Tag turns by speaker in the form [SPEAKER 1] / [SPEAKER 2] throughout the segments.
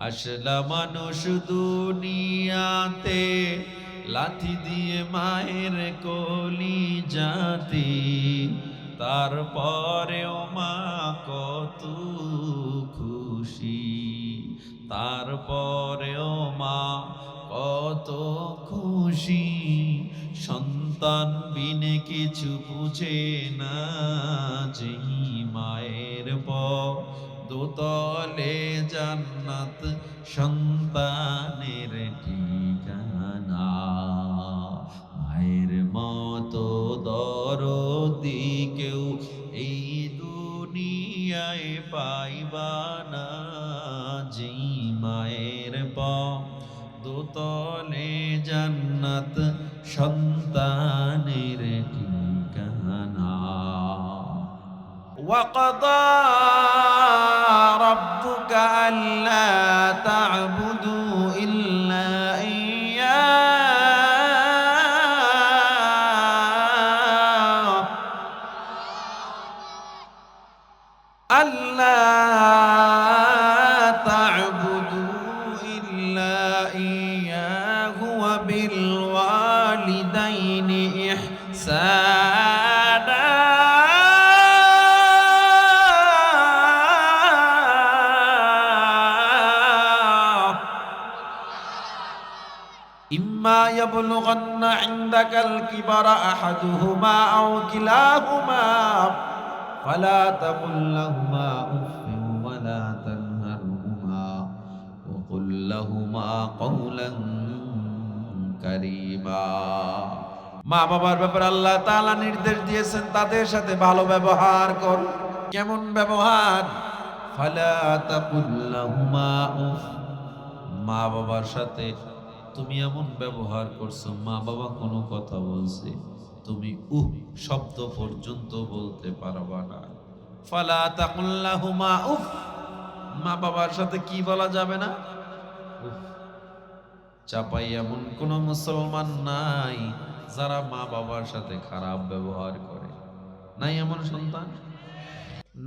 [SPEAKER 1] আসলা মানুষ দুনিয়াতে লাথি দিয়ে মায়ের কলি জাতি, তারপরেও মা কত খুশি, তারপরেও মা কত খুশি। সন্তান বিনে কিছু বুঝে না, যেই মায়ের দোতলে জান্নাত সন্তানের ঠিকানা। মায়ের মতো দরদি কেউ এই দুনিয়ায় পাইবা না, যেই মায়ের দোতলে জান্নাত সন্তানের ঠিকানা। وقضى ربك ألا تعبدوا إلا إياه ألا تعبدوا إلا إياه وبالوالدين إحسانا إما يبلغن عندك الكبر أحدهما أو كلاهما فلا تقل لهما أف ولا تنهرهما وقل لهما قولا كريما। মা বাবার ব্যাপারে আল্লাহ তাআলা নির্দেশ দিয়েছেন তাদের সাথে ভালো ব্যবহার কর। কেমন ব্যবহার? ফালা তাকুল লাহুমা উফ, মা বাবার সাথে তুমি এমন ব্যবহার করছো, মা বাবা কোনো কথা বলছে তুমি শব্দ পর্যন্ত বলতে পারবা না। ফালা তাকুল লাহুমা উফ, মা বাবার সাথে কি বলা যাবে না? উফ। চাপাই এমন কোন মুসলমান নাই যারা মা বাবার সাথে খারাপ ব্যবহার করে? নাই এমন সন্তান?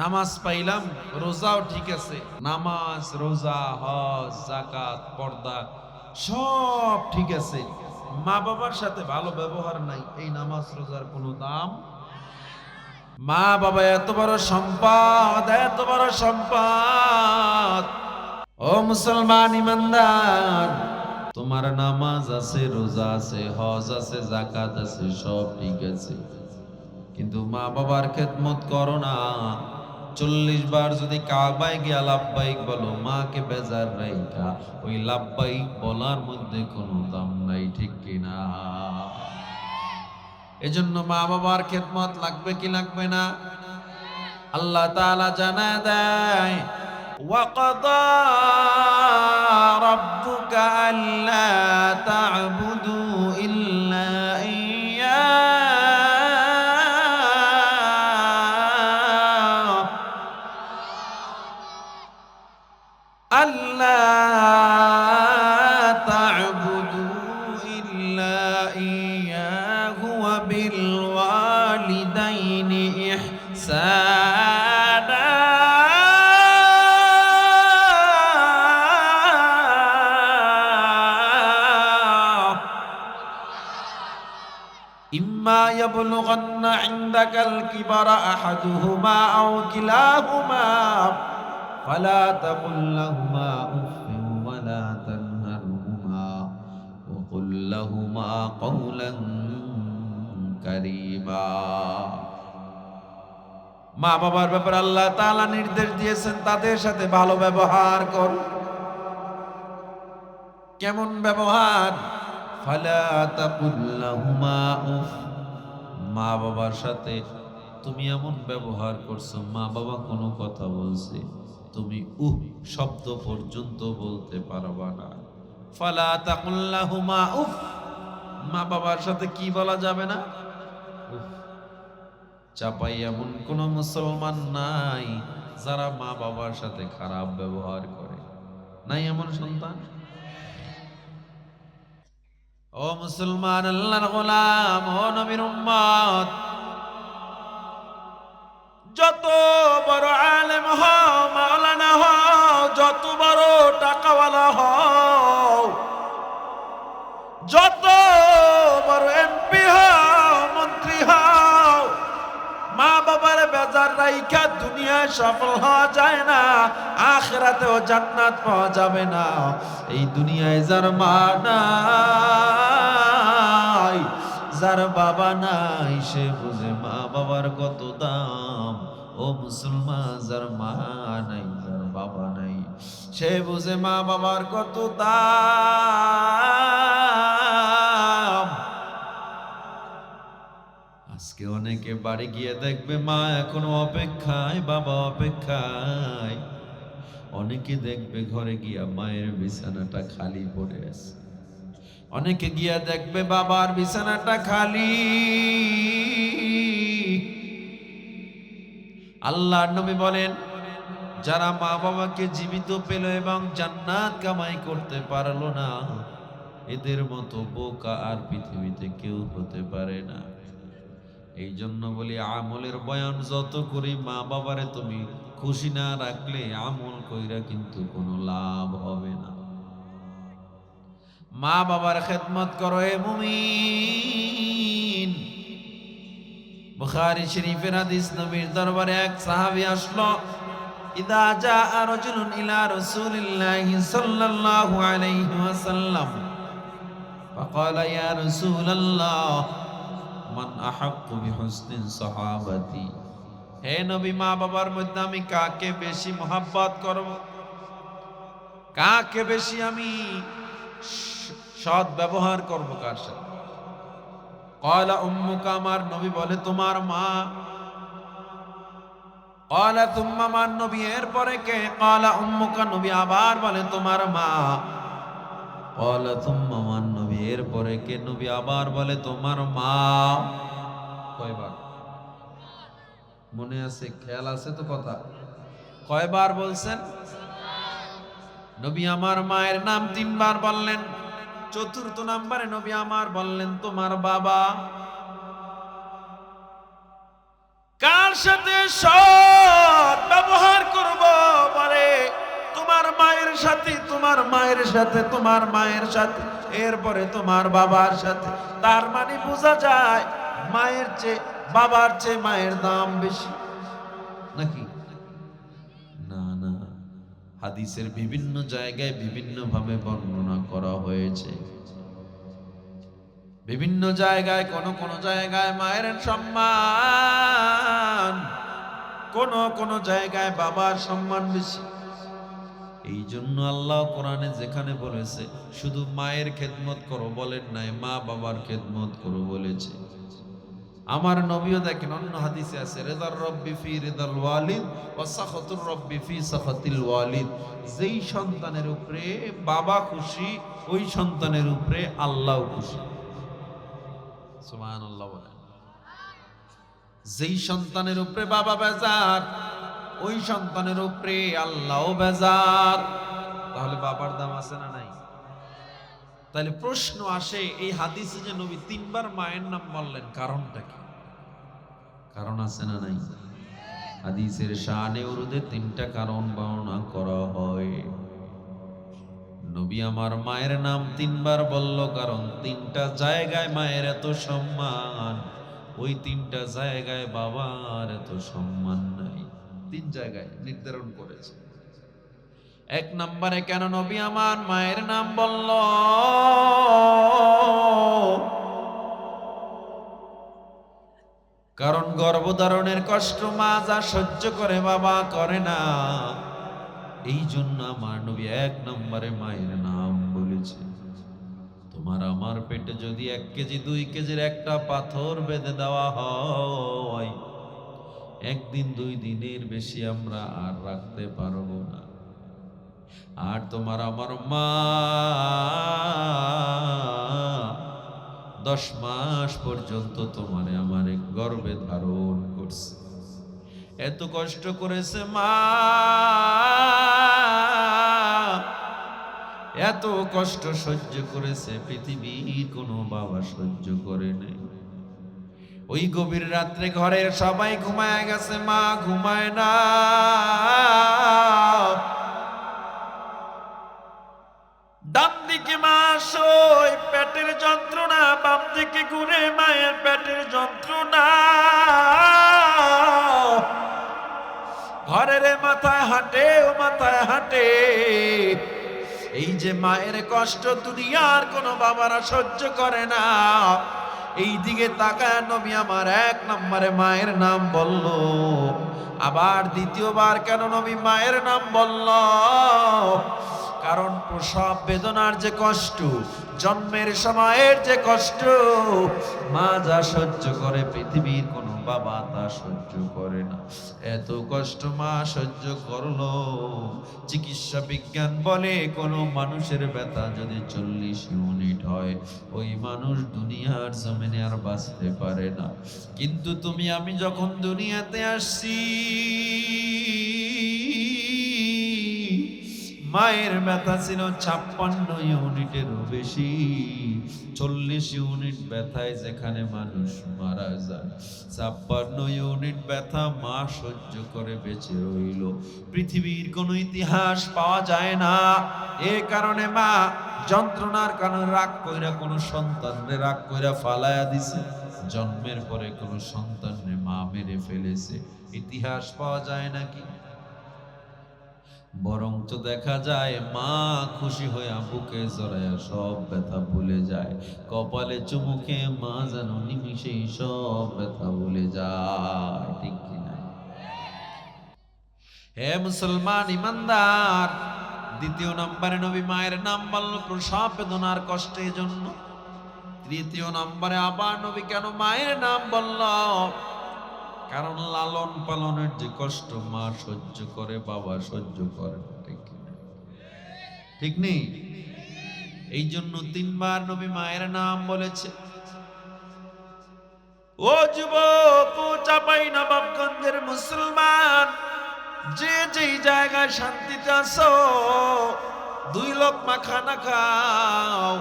[SPEAKER 1] নামাজ পাইলাম, রোজাও ঠিক আছে, নামাজ রোজা হজ যাকাত পর্দা সব ঠিক আছে, মা বাবার সাথে ভালো ব্যবহার নাই, এই নামাজ রোজার কোনো দাম? মা বাবা এত বড় সম্পদ, এত বড় সম্পদ। ও মুসলমান ইমানদার, তোমার নামাজ আছে, রোজা আছে, হজ আছে, যাকাত আছে, সব ঠিক আছে, কিন্তু মা বাবার খেদমত করো না। 40 বার যদি কাবায় গিয়া লাব্বাইক বলো, মাকে বেজার রাইখা ওই লাব্বাইক বলার মধ্যে কোনো দাম নাই, ঠিক কিনা? এজন্য মা বাবার খেদমত লাগবে কি লাগবে না? আল্লাহ তাআলা জানায় দেয়, ওয়াকাদা রাব্বুকা আল্লা তা'বুদু ইল্লা ألا تعبدوا إلا إياه وبالوالدين إحسانا إما يبلغن عندك الكبر أحدهما أو كلاهما فلا تقل لهما أف ولا تنهرهما وقل لهما قولا كريما। মা বাবার ব্যাপারে আল্লাহ তাআলা নির্দেশ দিয়েছেন তাদের সাথে ভালো ব্যবহার কর। কেমন ব্যবহার? ফালা তাকুল লাহুমা উফ, মা বাবার সাথে তুমি এমন ব্যবহার করছো, মা বাবা কোনো কথা বলছে তুমি শব্দ পর্যন্ত বলতে পারবা না। ফালা তাকুল লাহুমা উফ, মা বাবার সাথে কি বলা যাবে না? চাপাই এমন কোন মুসলমান নাই যারা মা বাবার সাথে খারাপ ব্যবহার করে? নাই এমন সন্তান? ও মুসলমান, আল্লাহর গোলাম, ও নবীর উম্মত, যত বড় আলেম হও, মাওলানা হও, যত বড় টাকাওয়ালা সফল হওয়া যায় না, আখিরাতেও জান্নাত পাওয়া যাবে না। এই দুনিয়ায় যার মা নাই, যার বাবা নাই, সে বুঝে মা বাবার কত দাম। ও মুসলমান, যার মা নাই, যার বাবা নাই, সে বুঝে মা বাবার কত দাম। আজকে অনেকে বাড়ি গিয়ে দেখবে মা এখনো অপেক্ষায়, বাবা অপেক্ষায়। অনেকে দেখবে ঘরে গিয়া মায়ের বিছানাটা খালি পড়ে আছে, অনেকে গিয়া দেখবে বাবার বিছানাটা খালি। আল্লাহর নবী বলেন, যারা মা বাবাকে জীবিত পেল এবং জান্নাত কামাই করতে পারলো না, এদের মতো বোকা আর পৃথিবীতে কেউ হতে পারে না। এই জন্য বলি, আমলের বয়ান যত করি, মা বাবারে তুমি খুশি না রাখলে আমল কইরা কিন্তু কোনো লাভ হবে না। মা বাবার খেদমত করো হে মুমিন। বুখারী শরীফের হাদিস, নবীর দরবারে এক সাহাবী আসলো। ইদা জাআ রাজুলুন ইলা রাসূলিল্লাহি সাল্লাল্লাহু আলাইহি ওয়াসাল্লাম ফাকালা ইয়া রাসূলাল্লাহ মান আহাক্কু বিহুসনি সাহাবাতি। হে নবী, মা বাবার মধ্যে আমি কাকে বেশি মহব্বত করব, কাকে বেশি আমি সৎ ব্যবহার করব, কার সাথে? ক্বালা উম্মুকা, আমার নবী বলে তোমার মা। ক্বালা তুম্মা, মান নবী এরপরে কে? ক্বালা উম্মুকা, নবী আবার বলে তোমার মা। ক্বালা তুম্মা, মান নবী এরপরে কে? নবী আবার বলে তোমার মা। কয়বার মনে আছে? খেয়াল আছে তো কথা? কয়বার বলছেন? নবী আমার মায়ের নাম 3 বার বললেন। চতুর্থ নম্বরে নবী আমার বললেন তোমার বাবা। কার সাথে সৎ ব্যবহার করব? বলে তোমার মায়ের সাথে, তোমার মায়ের সাথে, তোমার মায়ের সাথে, এরপরে তোমার বাবার সাথে। তার মানে বোঝা যায় মায়ের চেয়ে, বাবার চেয়ে মায়ের দাম বেশি নাকি? না না, হাদিসের বিভিন্ন জায়গায় বিভিন্ন ভাবে বর্ণনা করা হয়েছে। বিভিন্ন জায়গায়, কোন জায়গায় মায়ের সম্মান, কোন জায়গায় বাবার সম্মান বেশি। এই জন্য আল্লাহ কোরআনে যেখানে বলেছে শুধু মায়ের খেদমত করো বলেন নাই, মা বাবার খেদমত করো বলেছে। আমার নবীও দেখেন অন্য হাদিসে আছে, রিদার রব্বি ফি রিদাল ওয়ালিদ ওয়া সাখাতুর রব্বি ফি সাখাতিল ওয়ালিদ। যেই সন্তানের উপরে বাবা খুশি, ওই সন্তানের উপরে আল্লাহও খুশি। সুবহানাল্লাহ বলেন। যেই সন্তানের উপরে বাবা বেজার, ওই সন্তানের উপরে আল্লাহও বেজার। তাহলে বাবার দাম আছে না নাই? তাহলে প্রশ্ন আসে, এই হাদিসে যে নবী 3 বার মায়ের নাম বললেন, কারণটা কি? কারণ আছে না নাই? হাদিসের শানে উরুদে 3টা কারণ বর্ণনা করা হয়। নবী আমার মায়ের নাম 3 বার বলল, কারণ 3টা জায়গায় মায়ের এত সম্মান, ওই 3টা জায়গায় বাবার এত সম্মান নাই। 3 জায়গায় নির্ধারণ করেছে। 1 নম্বরে কেন নবী আমার মায়ের নাম বলল? কারণ গর্ভধারণের কষ্ট মা যা সহ্য করে বাবা করে না। এই জন্য আমার নবী 1 নম্বরে মায়ের নাম বলেছে। তোমার আমার পেটে যদি 1 কেজি 2 কেজির একটা পাথর বেঁধে দেওয়া হয়, 1 দিন 2 দিনের বেশি আমরা আর রাখতে পারবো না। আর তোমার আমার মা 10 মাস পর্যন্ত তোমারে আমারে গর্ভে ধারণ করছে, এত কষ্ট করেছে মা, এত কষ্ট সহ্য করেছে, পৃথিবীর কোনো বাবা সহ্য করে নাই। ওই গভীর রাত্রে ঘরের সবাই ঘুমায় গেছে, মা ঘুমায় না। ডান দিকে মা শোয়, পেটের যন্ত্রণা, বাম দিকে ঘুরে মায়ের পেটের যন্ত্রণা। ঘরের মাথায় হাঁটে ও মাথায় হাঁটে। এই যে মায়ের কষ্ট দুনিয়ার কোনো বাবারা সহ্য করে না। এই দিকে তাকায় নবী আমার এক নম্বরে মায়ের নাম বলল, আবার দ্বিতীয়বার কেন নবী মায়ের নাম বলল? কারণ প্রসব বেদনার যে কষ্ট, জন্মের সময়ের যে কষ্ট, মা যা সহ্য করে পৃথিবীর কোনো বাবা তা সহ্য করে না। এত কষ্ট মা সহ্য করলো। চিকিৎসা বিজ্ঞান বলে কোনো মানুষের ব্যথা যদি 40 ইউনিট হয়, ওই মানুষ দুনিয়ার জমিনে আর বাঁচতে পারে না। কিন্তু তুমি আমি যখন দুনিয়াতে আসছি, মায়ের ব্যথা ছিল 56 ইউনিটেরও বেশি। 40 ইউনিট ব্যথায় যেখানে মানুষ মারা যায়, 56 ইউনিট ব্যথা মা সহ্য করে বেঁচে রইল। পৃথিবীর কোনো ইতিহাস পাওয়া যায় না। এ কারণে মা যন্ত্রণার কারণে রাগ কইরা কোনো সন্তানরে রাগ কইরা ফালায়া দিছে। জন্মের পরে কোনো সন্তানরে মা মেরে ফেলেছে, ইতিহাস পাওয়া যায় নাকি? বরং তো দেখা যায় মা খুশি হয়ে বুকে জড়ায়া সব ব্যথা ভুলে যায়। কপালে চুমুকে মা যেন নিমিষেই সব ব্যথা ভুলে যায়। ঠিক কিনা? হে মুসলমান ইমানদার, দ্বিতীয় নম্বরে নবী মায়ের নাম বলল প্রসব বেদনার কষ্টের জন্য। তৃতীয় নম্বরে আবার নবী কেন মায়ের নাম বলল? কারণ লালন পালনের যে কষ্ট মা সহ্য করে, বাবা সহ্য করে না। ঠিক না? ঠিক নেই? এই জন্য 3 বার নবী মায়ের নাম বলেছে। ও যুবক, ও চাঁপাইনবাবগঞ্জের মুসলমান, যে যেই জায়গায় শান্তিতে আছো, 2 লোকমা খানা খাও।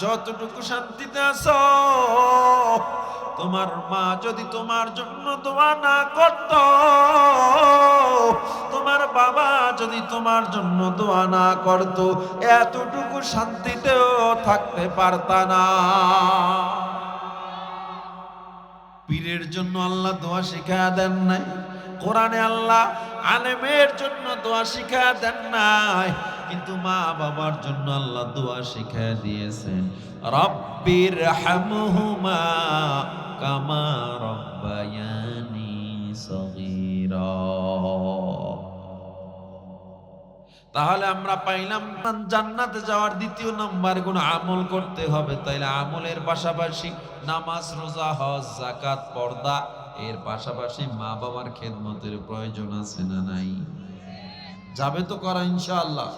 [SPEAKER 1] যতটুকু শান্তিতে আছো, তোমার মা যদি তোমার জন্য দোয়া না করত, তোমার বাবা যদি তোমার জন্য দোয়া না করত, এতটুকু শান্তিতেও থাকতে পারতা না। পীরের জন্য আল্লাহ দোয়া শিখায়া দেন নাই, কোরআনে আল্লাহ আলেমের জন্য দোয়া শিখায়া দেন নাই, কিন্তু মা বাবার জন্য আল্লাহ দোয়া শিখায়া দিয়েছেন। রব্বির হামহুমা কামা রব্বায়ানি সগীরা। তাহলে আমরা পাইলাম জান্নাতে যাওয়ার দ্বিতীয় নাম্বার গুণ আমল করতে হবে। তাইলে আমলের পাশাপাশি নামাজ, রোজা, হজ, যাকাত, পর্দা, এর পাশাপাশি মা বাবার খেদমতের প্রয়োজন আছে না নাই? যাবে তো করা ইনশাআল্লাহ।